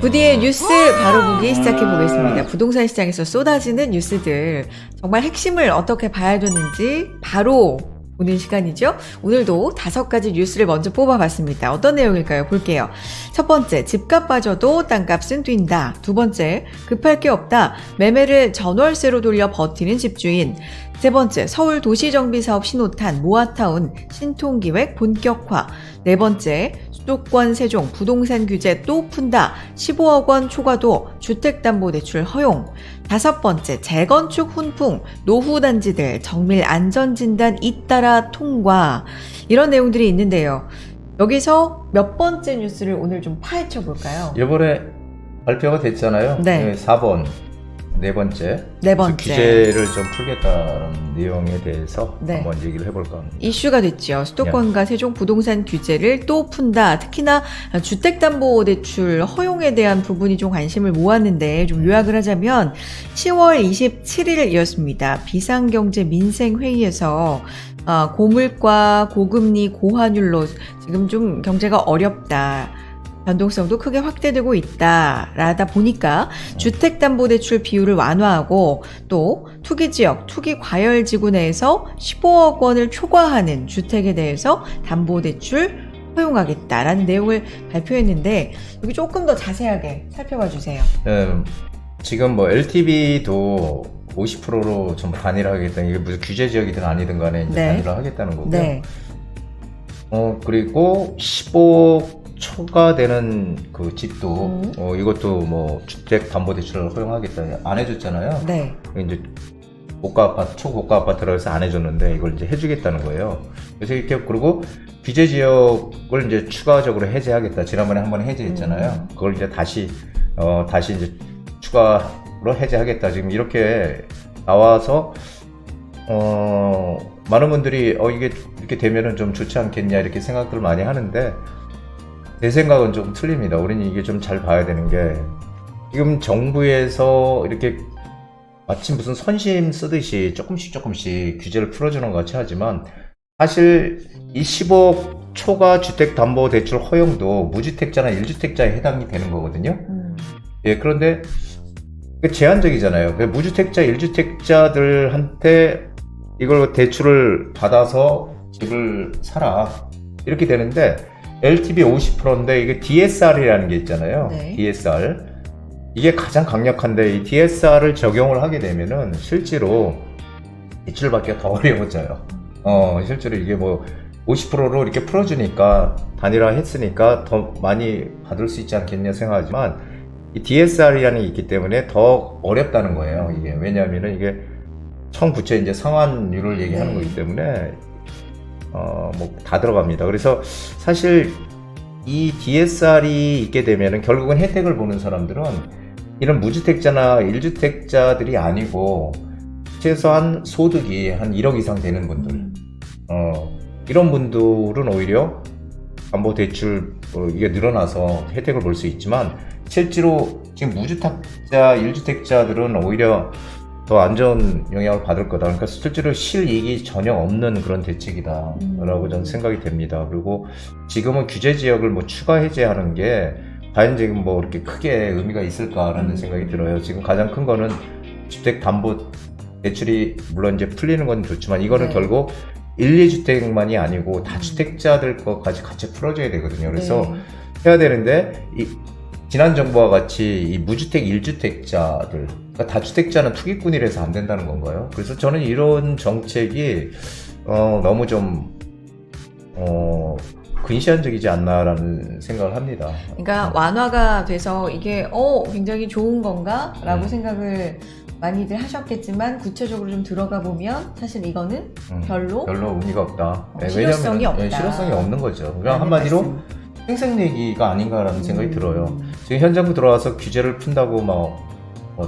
부디의 뉴스 바로 보기 시작해 보겠습니다. 부동산 시장에서 쏟아지는 뉴스들, 정말 핵심을 어떻게 봐야 되는지 바로 보는 시간이죠. 오늘도 5가지 뉴스를 먼저 뽑아봤습니다. 어떤 내용일까요? 볼게요. 첫 번째, 집값 빠져도 땅값은 뛴다. 두 번째, 급할 게 없다. 매매를 전월세로 돌려 버티는 집주인. 세 번째, 서울 도시정비사업 신호탄, 모아타운 신통기획 본격화. 네 번째, 수도권 세종 부동산 규제 또 푼다. 15억 원 초과도 주택담보대출 허용. 다섯 번째, 재건축 훈풍, 노후단지들 정밀 안전진단 잇따라 통과. 이런 내용들이 있는데요. 여기서 몇 번째 뉴스를 오늘 좀 파헤쳐 볼까요? 이번에 발표가 됐잖아요. 네. 4번. 네 번째. 네 번째. 규제를 좀 풀겠다는 내용에 대해서 네. 한번 얘기를 해볼까 합니다. 이슈가 됐죠. 수도권과 세종 부동산 규제를 또 푼다. 특히나 주택담보대출 허용에 대한 부분이 좀 관심을 모았는데 좀 요약을 하자면 10월 27일이었습니다. 비상경제민생회의에서 고물가, 고금리, 고환율로 지금 좀 경제가 어렵다. 변동성도 크게 확대되고 있다라다 보니까 주택담보대출 비율을 완화하고 또 투기지역, 투기과열지구 내에서 15억 원을 초과하는 주택에 대해서 담보대출 허용하겠다라는 내용을 발표했는데 여기 조금 더 자세하게 살펴봐 주세요. 지금 뭐 LTV도 50%로 좀 단일화하겠다. 이게 무슨 규제 지역이든 아니든 간에 이제 네. 단일화하겠다는 거고요. 네. 그리고 15억 초과되는 그 집도 이것도 뭐 주택담보대출을 허용하겠다 안 해줬잖아요. 네. 이제 고가 아파트, 초고가 아파트라고 해서 안 해줬는데 이걸 이제 해주겠다는 거예요. 그래서 이렇게 그리고 규제 지역을 이제 추가적으로 해제하겠다. 지난번에 한번 해제했잖아요. 그걸 이제 다시 이제 추가로 해제하겠다. 지금 이렇게 나와서 많은 분들이 이게 이렇게 되면은 좀 좋지 않겠냐 이렇게 생각들 많이 하는데. 제 생각은 좀 틀립니다. 우리는 이게 좀 잘 봐야 되는 게 지금 정부에서 이렇게 마치 무슨 선심 쓰듯이 조금씩 규제를 풀어주는 것 같이 하지만 사실 이 15억 초과 주택담보대출 허용도 무주택자나 1주택자에 해당이 되는 거거든요. 예, 그런데 제한적이잖아요. 무주택자, 1주택자들한테 이걸 대출을 받아서 집을 사라 이렇게 되는데 LTV 50%인데 이게 DSR이라는 게 있잖아요. 네. DSR. 이게 가장 강력한데 이 DSR을 적용을 하게 되면은 실제로 대출 받기가 더 어려워져요. 실제로 이게 뭐 50%로 이렇게 풀어주니까 단일화 했으니까 더 많이 받을 수 있지 않겠냐 생각하지만 이 DSR이라는 게 있기 때문에 더 어렵다는 거예요. 이게 왜냐하면은 이게 청부채 이제 상환율을 얘기하는 네. 거기 때문에 뭐 다 들어갑니다. 그래서 사실 이 DSR이 있게 되면은 결국은 혜택을 보는 사람들은 이런 무주택자나 1주택자들이 아니고 최소한 소득이 한 1억 이상 되는 분들, 이런 분들은 오히려 담보대출 이게 늘어나서 혜택을 볼 수 있지만 실제로 지금 무주택자, 1주택자들은 오히려 더 안 좋은 영향을 받을 거다. 그러니까 실제로 실이익이 전혀 없는 그런 대책이다 라고 저는 생각이 됩니다. 그리고 지금은 규제 지역을 뭐 추가 해제하는 게 과연 지금 뭐 이렇게 크게 의미가 있을까라는 생각이 들어요. 지금 가장 큰 거는 주택담보대출이 물론 이제 풀리는 건 좋지만 이거는 네. 결국 1, 2주택만이 아니고 다주택자들 것까지 같이 풀어줘야 되거든요. 그래서 네. 해야 되는데 지난 정부와 같이 이 무주택 1주택자들, 그러니까 다주택자는 투기꾼이라서 안 된다는 건가요? 그래서 저는 이런 정책이 너무 좀 근시안적이지 않나라는 생각을 합니다. 그러니까 완화가 돼서 이게 굉장히 좋은 건가? 라고 생각을 많이들 하셨겠지만 구체적으로 좀 들어가 보면 사실 이거는 별로 의미가 없다. 실효성이 없다. 실효성이 없는 거죠. 그냥 한마디로 생색내기가 아닌가라는 생각이 들어요. 지금 현 정부 들어와서 규제를 푼다고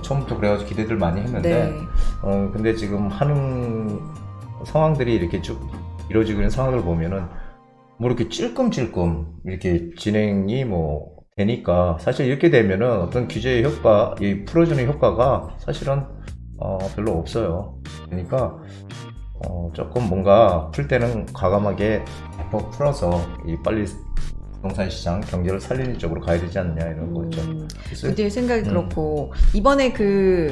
처음부터 그래가지고 기대들 많이 했는데, 네. 근데 지금 하는 상황들이 이렇게 쭉 이루어지고 있는 상황을 보면은 뭐 이렇게 찔끔찔끔 이렇게 진행이 뭐 되니까 사실 이렇게 되면은 어떤 규제의 효과, 이 풀어주는 효과가 사실은 별로 없어요. 그러니까 조금 뭔가 풀 때는 과감하게 풀어서 빨리 부동산 시장 경제를 살리는 쪽으로 가야 되지 않느냐 이런 거죠. 그래서 부디의 생각이 그렇고 이번에 그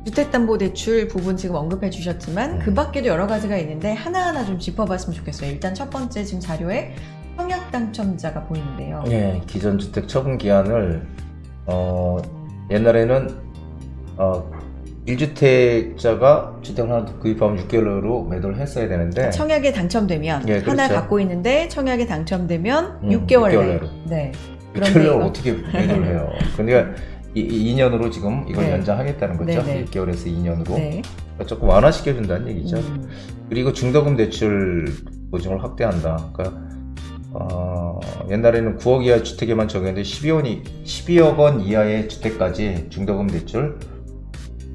주택담보대출 부분 지금 언급해 주셨지만 그 밖에도 여러 가지가 있는데 하나하나 좀 짚어봤으면 좋겠어요. 일단 첫 번째 지금 자료에 청약 당첨자가 보이는데요. 예, 기존 주택 처분 기한을 옛날에는 1주택자가 주택을 하나 구입하면 6개월로 매도를 했어야 되는데 청약에 당첨되면 예, 그렇죠. 하나 갖고 있는데 청약에 당첨되면 6개월 6개월 내에. 내로. 네. 6개월 내로 어떻게 매도를 해요? 그러니까 2년으로 지금 이걸 네. 연장하겠다는 거죠. 네, 네. 6개월에서 2년으로. 네. 그러니까 조금 완화시켜준다는 얘기죠. 그리고 중도금 대출 보증을 확대한다. 그러니까 옛날에는 9억 이하 주택에만 적용했는데 12억 원 이하의 주택까지 중도금 대출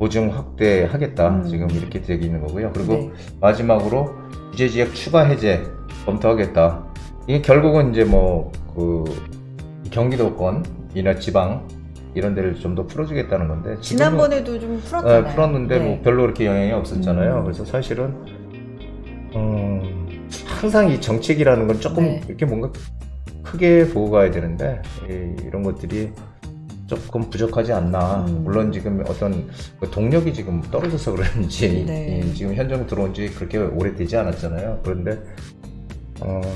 보증 확대하겠다. 지금 이렇게 되어 있는 거고요. 그리고 네. 마지막으로 규제지역 추가 해제 검토하겠다. 이게 결국은 이제 뭐 그 경기도권이나 지방 이런 데를 좀 더 풀어주겠다는 건데 지난번에도 좀 풀었잖아요. 풀었는데 네. 뭐 별로 그렇게 영향이 없었잖아요. 그래서 사실은 항상 이 정책이라는 건 조금 네. 이렇게 뭔가 크게 보고 가야 되는데 이런 것들이 조금 부족하지 않나. 물론 지금 어떤 동력이 지금 떨어져서 그런지 네. 지금 현정 들어온 지 그렇게 오래되지 않았잖아요. 그런데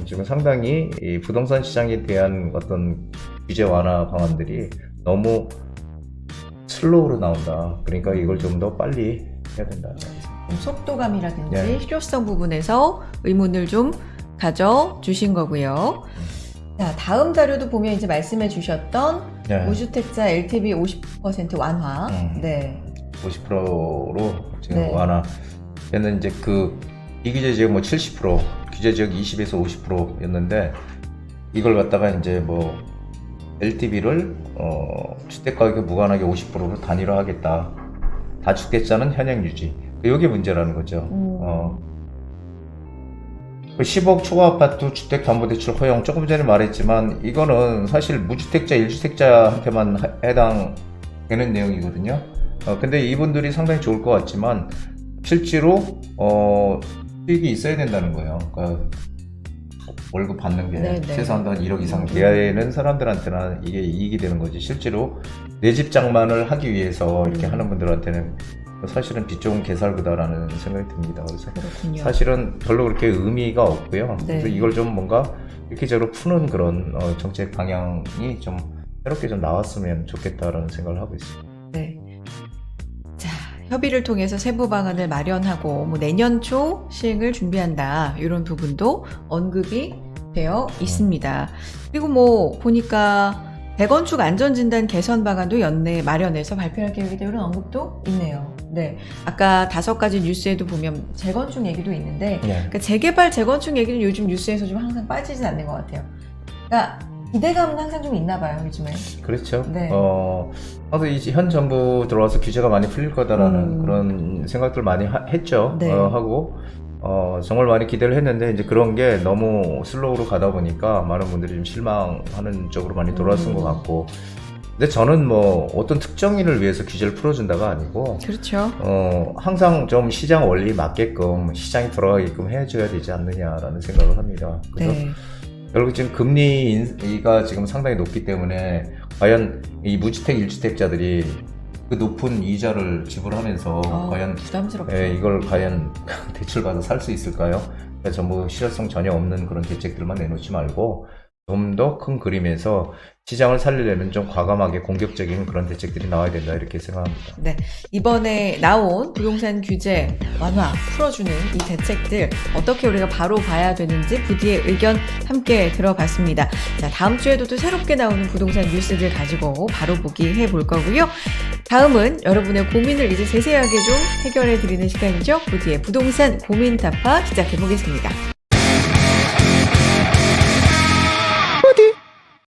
지금 상당히 이 부동산 시장에 대한 어떤 규제 완화 방안들이 너무 슬로우로 나온다. 그러니까 이걸 좀 더 빨리 해야 된다. 속도감이라든지 네. 실효성 부분에서 의문을 좀 가져주신 거고요. 자, 다음 자료도 보면 이제 말씀해 주셨던 네. 무주택자 LTV 50% 완화. 네. 50%로 지금 네. 완화. 얘는 이제 그 비규제 지역 뭐 70%, 규제 지역 20에서 50%였는데 이걸 갖다가 이제 뭐 LTV를 주택 가격에 무관하게 50%로 단일화하겠다. 다주택자는 현행 유지. 이게 문제라는 거죠. 10억 초과 아파트 주택담보대출 허용 조금 전에 말했지만 이거는 사실 무주택자 1주택자한테만 해당되는 내용이거든요. 근데 이분들이 상당히 좋을 것 같지만 실제로 수익이 있어야 된다는 거예요. 그러니까 월급 받는 게 네네. 최소한 한 1억 이상 돼야 되는 사람들한테는 이게 이익이 되는 거지. 실제로 내 집 장만을 하기 위해서 이렇게 하는 분들한테는 사실은 빛 좋은 개살구다라는 생각이 듭니다. 그래서 그렇군요. 사실은 별로 그렇게 의미가 없고요. 네. 그래서 이걸 좀 뭔가 이렇게저렇게 푸는 그런 정책 방향이 좀 새롭게 좀 나왔으면 좋겠다라는 생각을 하고 있습니다. 네. 자, 협의를 통해서 세부 방안을 마련하고 뭐 내년 초 시행을 준비한다. 이런 부분도 언급이 되어 있습니다. 그리고 뭐 보니까 재건축 안전진단 개선 방안도 연내에 마련해서 발표할 계획이다. 이런 언급도 있네요. 네. 아까 5가지 뉴스에도 보면 재건축 얘기도 있는데 그러니까 재개발, 재건축 얘기는 요즘 뉴스에서 좀 항상 빠지진 않는 것 같아요. 그러니까 기대감은 항상 좀 있나 봐요, 요즘에. 그렇죠. 네. 그래서 이제 현 정부 들어와서 규제가 많이 풀릴 거다라는 그런 생각들 많이 했죠. 네. 하고 정말 많이 기대를 했는데 이제 그런 게 너무 슬로우로 가다 보니까 많은 분들이 좀 실망하는 쪽으로 많이 돌아선 것 같고. 근데 저는 뭐 어떤 특정인을 위해서 규제를 풀어준다가 아니고 그렇죠. 항상 좀 시장 원리 맞게끔 시장이 돌아가게끔 해줘야 되지 않느냐라는 생각을 합니다. 그래서 네. 결국 지금 금리 인가 지금 상당히 높기 때문에 과연 이 무주택 1주택자들이 그 높은 이자를 지불하면서 과연 부담스럽죠. 이걸 과연 대출받아 살 수 있을까요? 그러니까 전부 실효성 전혀 없는 그런 대책들만 내놓지 말고 좀 더 큰 그림에서 시장을 살리려면 좀 과감하게 공격적인 그런 대책들이 나와야 된다 이렇게 생각합니다. 네, 이번에 나온 부동산 규제 완화 풀어주는 이 대책들 어떻게 우리가 바로 봐야 되는지 부디의 의견 함께 들어봤습니다. 자, 다음 주에도 또 새롭게 나오는 부동산 뉴스들 가지고 바로 보기 해볼 거고요. 다음은 여러분의 고민을 이제 세세하게 좀 해결해 드리는 시간이죠. 부디의 부동산 고민 타파 시작해 보겠습니다.